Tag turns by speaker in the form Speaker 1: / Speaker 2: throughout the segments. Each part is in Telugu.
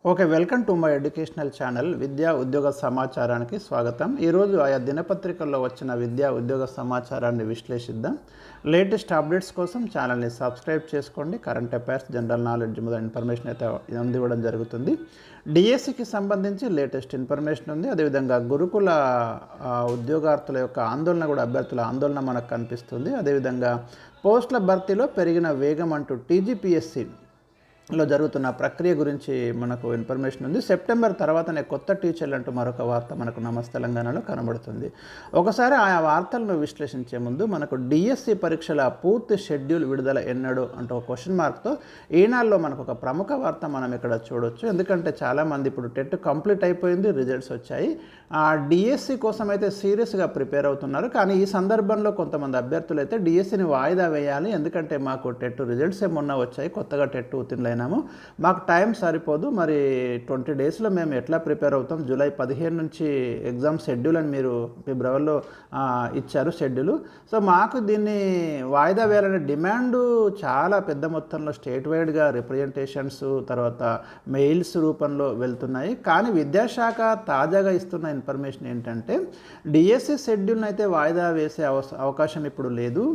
Speaker 1: Okay. Welcome to my educational channel విద్యా ఉద్యోగ సమాచారానికి స్వాగతం. ఈరోజు ఆయా దినపత్రికల్లో వచ్చిన విద్యా ఉద్యోగ సమాచారాన్ని విశ్లేషిద్దాం. లేటెస్ట్ అప్డేట్స్ కోసం ఛానల్ని సబ్స్క్రైబ్ చేసుకోండి. కరెంట్ అఫైర్స్, జనరల్ నాలెడ్జ్ మొదలైన ఇన్ఫర్మేషన్ అయితే అందివ్వడం జరుగుతుంది. డిఎస్సికి సంబంధించి లేటెస్ట్ ఇన్ఫర్మేషన్ ఉంది. అదేవిధంగా గురుకుల ఉద్యోగార్థుల యొక్క ఆందోళన కూడా, అభ్యర్థుల ఆందోళన మనకు కనిపిస్తుంది. అదేవిధంగా పోస్టుల భర్తీలో పెరిగిన వేగం అంటూ టీజీపీఎస్సీ లో జరుగుతున్న ప్రక్రియ గురించి మనకు ఇన్ఫర్మేషన్ ఉంది. సెప్టెంబర్ తర్వాతనే కొత్త టీచర్లు అంటూ మరొక వార్త మనకు నమస్తే తెలంగాణలో కనబడుతుంది. ఒకసారి ఆయా వార్తలను విశ్లేషించే ముందు మనకు డిఎస్సి పరీక్షల పూర్తి షెడ్యూల్ విడుదల ఎన్నడు అంటూ ఒక క్వశ్చన్ మార్క్తో ఈనాడులో మనకు ఒక ప్రముఖ వార్త మనం ఇక్కడ చూడొచ్చు. ఎందుకంటే చాలామంది ఇప్పుడు టెట్ కంప్లీట్ అయిపోయింది, రిజల్ట్స్ వచ్చాయి, డిఎస్సి కోసం అయితే సీరియస్గా ప్రిపేర్ అవుతున్నారు. కానీ ఈ సందర్భంలో కొంతమంది అభ్యర్థులు అయితే డిఎస్సిని వాయిదా వేయాలి, ఎందుకంటే మాకు టెట్ రిజల్ట్స్ ఏమన్నా వచ్చాయి, కొత్తగా టెట్ ఉత్తీర్ణులైన మాకు టైం సరిపోదు, మరి 20 డేస్లో మేము ఎట్లా ప్రిపేర్ అవుతాం, జూలై 15 నుంచి ఎగ్జామ్ షెడ్యూల్ అని మీరు ఫిబ్రవరిలో ఇచ్చారు షెడ్యూల్. సో మాకు దీన్ని వాయిదా వేయాలనే డిమాండు చాలా పెద్ద మొత్తంలో స్టేట్ వైడ్గా రిప్రజెంటేషన్స్, తర్వాత మెయిల్స్ రూపంలో వెళ్తున్నాయి. కానీ విద్యాశాఖ తాజాగా ఇస్తున్న ఇన్ఫర్మేషన్ ఏంటంటే డిఎస్సి షెడ్యూల్ని అయితే వాయిదా వేసే అవకాశం ఇప్పుడు లేదు,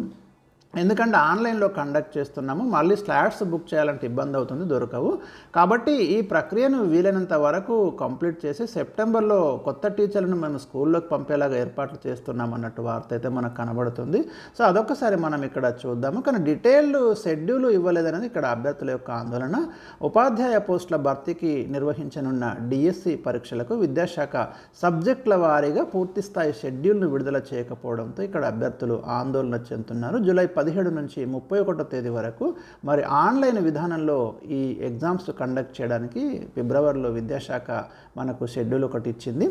Speaker 1: ఎందుకంటే ఆన్లైన్లో కండక్ట్ చేస్తున్నాము, మళ్ళీ స్లాట్స్ బుక్ చేయాలంటే ఇబ్బంది అవుతుంది, దొరకవు. కాబట్టి ఈ ప్రక్రియను వీలైనంత వరకు కంప్లీట్ చేసి సెప్టెంబర్లో కొత్త టీచర్లను మేము స్కూల్లోకి పంపేలాగా ఏర్పాట్లు చేస్తున్నాం అన్నట్టు వార్త అయితే మనకు కనబడుతుంది. సో అదొకసారి మనం ఇక్కడ చూద్దాము. కానీ డీటెయిల్డ్ షెడ్యూల్ ఇవ్వలేదనేది ఇక్కడ అభ్యర్థుల యొక్క ఆందోళన. ఉపాధ్యాయ పోస్టుల భర్తీకి నిర్వహించనున్న డిఎస్సి పరీక్షలకు విద్యాశాఖ సబ్జెక్టుల వారీగా పూర్తిస్థాయి షెడ్యూల్ను విడుదల చేయకపోవడంతో ఇక్కడ అభ్యర్థులు ఆందోళన చెందుతున్నారు. జూలై 17 నుంచి 31వ తేదీ వరకు మరి ఆన్లైన్ విధానంలో ఈ ఎగ్జామ్స్ కండక్ట్ చేయడానికి ఫిబ్రవరిలో విద్యాశాఖ మనకు షెడ్యూల్ ఒకటి ఇచ్చింది.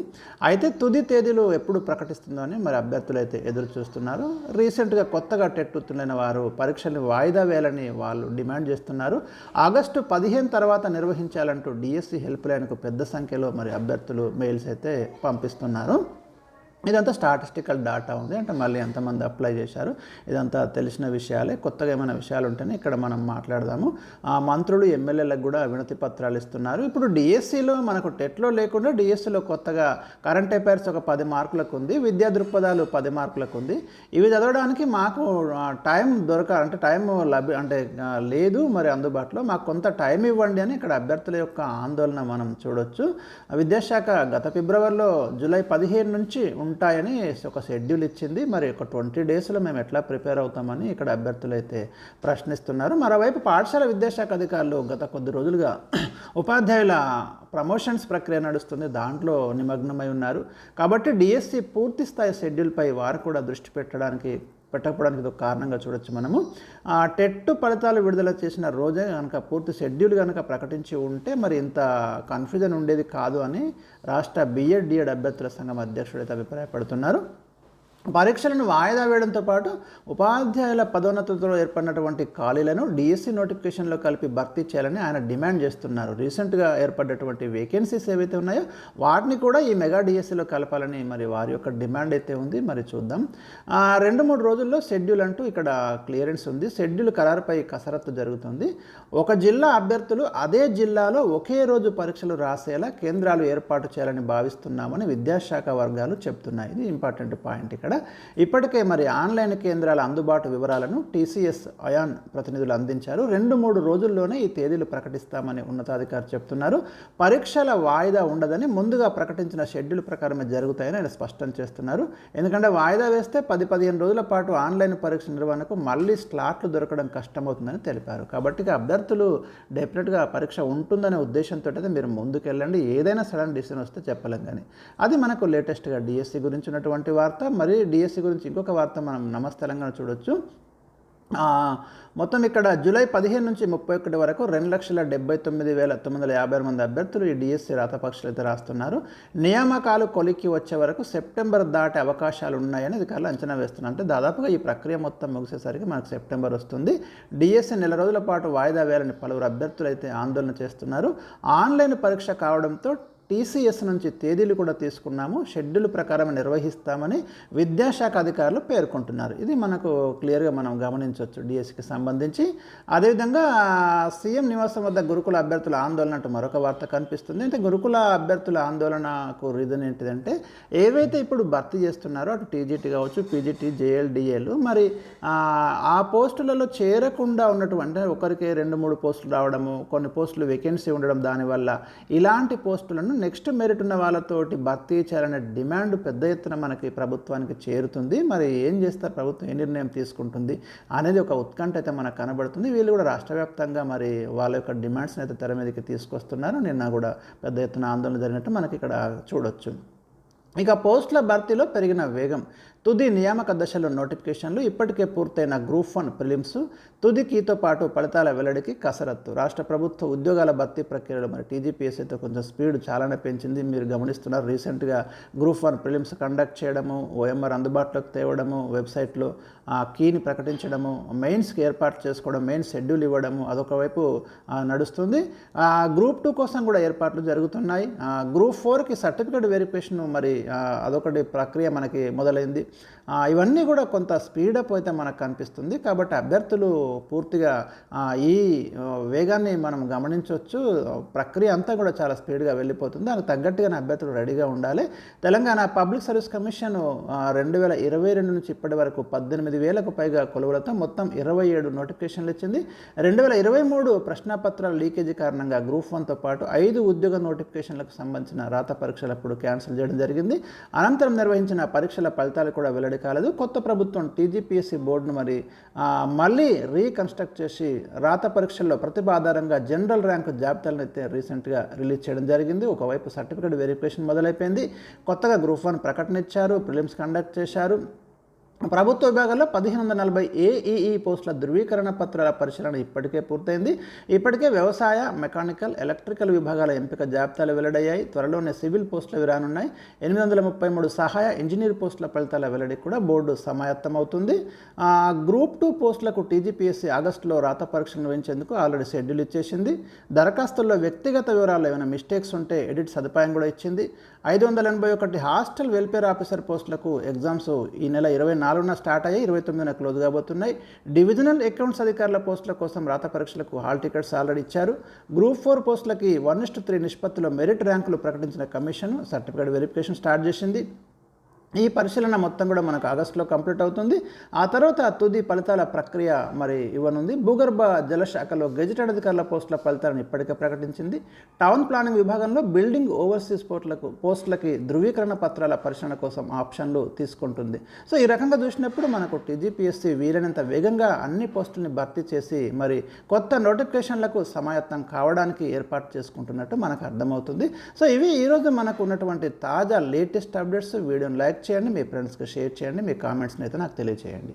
Speaker 1: అయితే తుది తేదీలు ఎప్పుడు ప్రకటిస్తుందో అని మరి అభ్యర్థులు అయితే ఎదురు చూస్తున్నారు. రీసెంట్గా కొత్తగా టెట్ ఉత్తీర్ణులైన వారు పరీక్షల్ని వాయిదా వేయాలని వాళ్ళు డిమాండ్ చేస్తున్నారు. ఆగస్టు 15 తర్వాత నిర్వహించాలంటూ డిఎస్సి హెల్ప్ లైన్కు పెద్ద సంఖ్యలో మరి అభ్యర్థులు మెయిల్స్ అయితే పంపిస్తున్నారు. ఇదంతా స్టాటిస్టికల్ డాటా ఉంది, అంటే మళ్ళీ ఎంతమంది అప్లై చేశారు, ఇదంతా తెలిసిన విషయాలే. కొత్తగా ఏమైనా విషయాలు ఉంటేనే ఇక్కడ మనం మాట్లాడదాము. మంత్రులు, ఎమ్మెల్యేలకు కూడా వినతి పత్రాలు ఇస్తున్నారు. ఇప్పుడు డిఎస్సిలో మనకు టెట్లో లేకుండా డిఎస్సిలో కొత్తగా కరెంట్ అఫైర్స్ ఒక 10 మార్కులకు ఉంది, విద్యా దృక్పథాలు 10 మార్కులకు ఉంది. ఇవి చదవడానికి మాకు టైం అంటే టైం లేదు మరి అందుబాటులో, మాకు కొంత టైం ఇవ్వండి అని ఇక్కడ అభ్యర్థుల యొక్క ఆందోళన మనం చూడొచ్చు. విద్యాశాఖ గత ఫిబ్రవరిలో జూలై 15 నుంచి ఉంటాయని ఒక షెడ్యూల్ ఇచ్చింది. మరి ఒక 20 డేస్లో మేము ఎట్లా ప్రిపేర్ అవుతామని ఇక్కడ అభ్యర్థులు అయితే ప్రశ్నిస్తున్నారు. మరోవైపు పాఠశాల విద్యాశాఖ అధికారులు గత కొద్ది రోజులుగా ఉపాధ్యాయుల ప్రమోషన్స్ ప్రక్రియ నడుస్తుంది, దాంట్లో నిమగ్నమై ఉన్నారు. కాబట్టి డిఎస్సి పూర్తి స్థాయి షెడ్యూల్పై వారు కూడా దృష్టి పెట్టకపోవడానికి ఇది ఒక కారణంగా చూడొచ్చు మనము. టెట్ ఫలితాలు విడుదల చేసిన రోజే కనుక పూర్తి షెడ్యూల్ కనుక ప్రకటించి ఉంటే మరి ఇంత కన్ఫ్యూజన్ ఉండేది కాదు అని రాష్ట్ర బిఎడ్ డిఎడ్ అభ్యర్థుల సంఘం అధ్యక్షుడు అయితే అభిప్రాయపడుతున్నారు. పరీక్షలను వాయిదా వేయడంతో పాటు ఉపాధ్యాయుల పదోన్నతులతో ఏర్పడినటువంటి ఖాళీలను డిఎస్సి నోటిఫికేషన్లో కలిపి భర్తీ చేయాలని ఆయన డిమాండ్ చేస్తున్నారు. రీసెంట్గా ఏర్పడ్డటువంటి వేకెన్సీస్ ఏవైతే ఉన్నాయో వాటిని కూడా ఈ మెగా డిఎస్సిలో కలపాలని మరి వారి యొక్క డిమాండ్ అయితే ఉంది. మరి చూద్దాం. 2-3 రోజుల్లో షెడ్యూల్ అంటూ ఇక్కడ క్లియరెన్స్ ఉంది. షెడ్యూల్ ఖరారుపై కసరత్తు జరుగుతుంది. ఒక జిల్లా అభ్యర్థులు అదే జిల్లాలో ఒకే రోజు పరీక్షలు రాసేలా కేంద్రాలు ఏర్పాటు చేయాలని భావిస్తున్నామని విద్యాశాఖ వర్గాలు చెప్తున్నాయి. ఇది ఇంపార్టెంట్ పాయింట్. ఇక్కడ ఇప్పటికే మరి ఆన్లైన్ కేంద్రాల అందుబాటు వివరాలను టీసీఎస్ అయాన్ ప్రతినిధులు అందించారు. 2-3 రోజుల్లోనే ఈ తేదీలు ప్రకటిస్తామని ఉన్నతాధికారి చెప్తున్నారు. పరీక్షల వాయిదా ఉండదని, ముందుగా ప్రకటించిన షెడ్యూల్ ప్రకారమే జరుగుతాయని ఆయన స్పష్టం చేస్తున్నారు. ఎందుకంటే వాయిదా వేస్తే 10-15 రోజుల పాటు ఆన్లైన్ పరీక్ష నిర్వహణకు మళ్ళీ స్లాట్లు దొరకడం కష్టమవుతుందని తెలిపారు. కాబట్టి అభ్యర్థులు డెఫినెట్గా పరీక్ష ఉంటుందనే ఉద్దేశంతో అయితే మీరు ముందుకెళ్ళండి. ఏదైనా సడన్ డిసిషన్ వస్తే చెప్పలేం, కానీ అది మనకు లేటెస్ట్గా డిఎస్సి గురించి ఉన్నటువంటి వార్త. మరి డిఎస్సి గురించి ఇంకొక వార్త మనం నమస్తే తెలంగాణ చూడొచ్చు. మొత్తం ఇక్కడ జూలై 15 నుంచి 31 వరకు 2,79,956 మంది అభ్యర్థులు ఈ డిఎస్సి రాతపరీక్షలు అయితే రాస్తున్నారు. నియామకాలు కొలిక్కి వచ్చే వరకు సెప్టెంబర్ దాటే అవకాశాలు ఉన్నాయని అధికారులు అంచనా వేస్తున్నారు. అంటే దాదాపుగా ఈ ప్రక్రియ మొత్తం ముగిసేసరికి మనకు సెప్టెంబర్ వస్తుంది. డిఎస్సి నెల రోజుల పాటు వాయిదా వేయాలని పలువురు అభ్యర్థులు అయితే ఆందోళన చేస్తున్నారు. ఆన్లైన్ పరీక్ష కావడంతో టీసీఎస్ నుంచి తేదీలు కూడా తీసుకున్నాము, షెడ్యూల్ ప్రకారం నిర్వహిస్తామని విద్యాశాఖ అధికారులు పేర్కొంటున్నారు. ఇది మనకు క్లియర్గా మనం గమనించవచ్చు డిఎస్సికి సంబంధించి. అదేవిధంగా సీఎం నివాసం వద్ద గురుకుల అభ్యర్థుల ఆందోళన అంటూ మరొక వార్త కనిపిస్తుంది. అంటే గురుకుల అభ్యర్థుల ఆందోళనకు రీజన్ ఏంటిదంటే ఏవైతే ఇప్పుడు భర్తీ చేస్తున్నారో అటు టీజీటీ కావచ్చు, పీజీటీ, జేఎల్డిఏలు మరి ఆ పోస్టులలో చేరకుండా ఉన్నటువంటి ఒకరికి 2-3 పోస్టులు రావడము, కొన్ని పోస్టులు వేకెన్సీ ఉండడం, దానివల్ల ఇలాంటి పోస్టులను నెక్స్ట్ మెరిట్ ఉన్న వాళ్ళతోటి భర్తీ చేయాలనే డిమాండ్ పెద్ద ఎత్తున మనకి ప్రభుత్వానికి చేరుతుంది. మరి ఏం చేస్తారు, ప్రభుత్వం ఏ నిర్ణయం తీసుకుంటుంది అనేది ఒక ఉత్కంఠ అయితే మనకు కనబడుతుంది. వీళ్ళు కూడా రాష్ట్ర వ్యాప్తంగా మరి వాళ్ళ యొక్క డిమాండ్స్ని అయితే తెర మీదకి తీసుకొస్తున్నారు. నిన్న కూడా పెద్ద ఎత్తున ఆందోళన జరిగినట్టు మనకి ఇక్కడ చూడొచ్చు. ఇక పోస్టుల భర్తీలో పెరిగిన వేగం, తుది నియామక దశలో నోటిఫికేషన్లు, ఇప్పటికే పూర్తయిన గ్రూప్ 1 ప్రిలిమ్స్, తుది కీతో పాటు ఫలితాల వెల్లడికి కసరత్తు. రాష్ట్ర ప్రభుత్వ ఉద్యోగాల భర్తీ ప్రక్రియలో మరి టీజీపీఎస్సీ అయితే కొంచెం స్పీడ్ చాలానే పెంచింది. మీరు గమనిస్తున్నారు, రీసెంట్గా గ్రూప్ 1 ప్రిలిమ్స్ కండక్ట్ చేయడము, ఓఎంఆర్ అందుబాటులోకి తేవడము, వెబ్సైట్లో కీని ప్రకటించడము, మెయిన్స్కి ఏర్పాటు చేసుకోవడం, మెయిన్స్ షెడ్యూల్ ఇవ్వడము, అదొక వైపు నడుస్తుంది. గ్రూప్ 2 కోసం కూడా ఏర్పాట్లు జరుగుతున్నాయి. గ్రూప్ 4కి సర్టిఫికేట్ వెరిఫికేషన్ మరి అదొకటి ప్రక్రియ మనకి మొదలైంది. ఇవన్నీ కూడా కొంత స్పీడప్ అయితే మనకు కనిపిస్తుంది. కాబట్టి అభ్యర్థులు పూర్తిగా ఈ వేగాన్ని మనం గమనించవచ్చు. ప్రక్రియ అంతా కూడా చాలా స్పీడ్గా వెళ్ళిపోతుంది. దానికి తగ్గట్టుగానే అభ్యర్థులు రెడీగా ఉండాలి. తెలంగాణ పబ్లిక్ సర్వీస్ కమిషన్ 2022 నుంచి ఇప్పటి వరకు 18,000కు పైగా కొలువులతో మొత్తం 27 నోటిఫికేషన్లు ఇచ్చింది. 2023 ప్రశ్నాపత్రాల లీకేజీ కారణంగా గ్రూప్ 1తో పాటు 5 ఉద్యోగ నోటిఫికేషన్లకు సంబంధించిన రాత పరీక్షలప్పుడు క్యాన్సిల్ చేయడం జరిగింది. అనంతరం నిర్వహించిన పరీక్షల ఫలితాలు కూడా వెల్లడి కాలేదు. కొత్త ప్రభుత్వం టీజీపీఎస్సీ బోర్డును మరి మళ్ళీ రీకన్స్ట్రక్ట్ చేసి రాత పరీక్షల్లో ప్రతిభ ఆధారంగా జనరల్ ర్యాంకు జాబితాలను అయితే రీసెంట్గా రిలీజ్ చేయడం జరిగింది. ఒకవైపు సర్టిఫికేట్ వెరిఫికేషన్ మొదలైపోయింది. కొత్తగా గ్రూప్ 1 ప్రకటన ఇచ్చారు, ప్రిలిమ్స్ కండక్ట్ చేశారు. ప్రభుత్వ విభాగాల్లో 1540 ఏఈఈ పోస్టుల ధృవీకరణ పత్రాల పరిశీలన ఇప్పటికే పూర్తయింది. ఇప్పటికే వ్యవసాయ, మెకానికల్, ఎలక్ట్రికల్ విభాగాల ఎంపిక జాబితాలు వెల్లడయ్యాయి. త్వరలోనే సివిల్ పోస్టులు రానున్నాయి. 833 సహాయ ఇంజనీర్ పోస్టుల ఫలితాల వెల్లడికి కూడా బోర్డు సమాయత్తమవుతుంది. గ్రూప్ 2 పోస్టులకు టీజీపీఎస్సీ ఆగస్టులో రాత పరీక్షలు నిర్వహించేందుకు ఆల్రెడీ షెడ్యూల్ ఇచ్చేసింది. దరఖాస్తుల్లో వ్యక్తిగత వివరాలు ఏమైనా మిస్టేక్స్ ఉంటే ఎడిట్ సదుపాయం కూడా ఇచ్చింది. 581 హాస్టల్ వెల్ఫేర్ ఆఫీసర్ పోస్టులకు ఎగ్జామ్స్ ఈ నెల 24న స్టార్ట్ అయ్యాయి, 29న క్లోజ్ కాబోతున్నాయి. డివిజనల్ అకౌంట్స్ అధికారుల పోస్టుల కోసం రాత పరీక్షలకు హాల్ టికెట్స్ ఆల్రెడీ ఇచ్చారు. గ్రూప్ 4 పోస్టులకి 1:3 నిష్పత్తిలో మెరిట్ ర్యాంకులు ప్రకటించిన కమిషన్ సర్టిఫికేట్ వెరిఫికేషన్ స్టార్ట్ చేసింది. ఈ పరిశీలన మొత్తం కూడా మనకు ఆగస్టులో కంప్లీట్ అవుతుంది. ఆ తర్వాత తుది ఫలితాల ప్రక్రియ మరి ఇవ్వనుంది. భూగర్భ జలశాఖలో గెజిటెడ్ అధికారుల పోస్టుల ఫలితాలను ఇప్పటికే ప్రకటించింది. టౌన్ ప్లానింగ్ విభాగంలో బిల్డింగ్ ఓవర్సీస్ పోస్టులకి ధృవీకరణ పత్రాల పరిశీలన కోసం ఆప్షన్లు తీసుకుంటుంది. సో ఈ రకంగా చూసినప్పుడు మనకు టీజీపీఎస్సీ వీలైనంత వేగంగా అన్ని పోస్టుల్ని భర్తీ చేసి మరి కొత్త నోటిఫికేషన్లకు సమాయత్తం కావడానికి ఏర్పాటు చేసుకుంటున్నట్టు మనకు అర్థమవుతుంది. సో ఇవి ఈరోజు మనకు ఉన్నటువంటి తాజా లేటెస్ట్ అప్డేట్స్. వీడియోని లైక్ చేయండి, మీ ఫ్రెండ్స్కి షేర్ చేయండి, మీ కామెంట్స్ని అయితే నాకు తెలియజేయండి.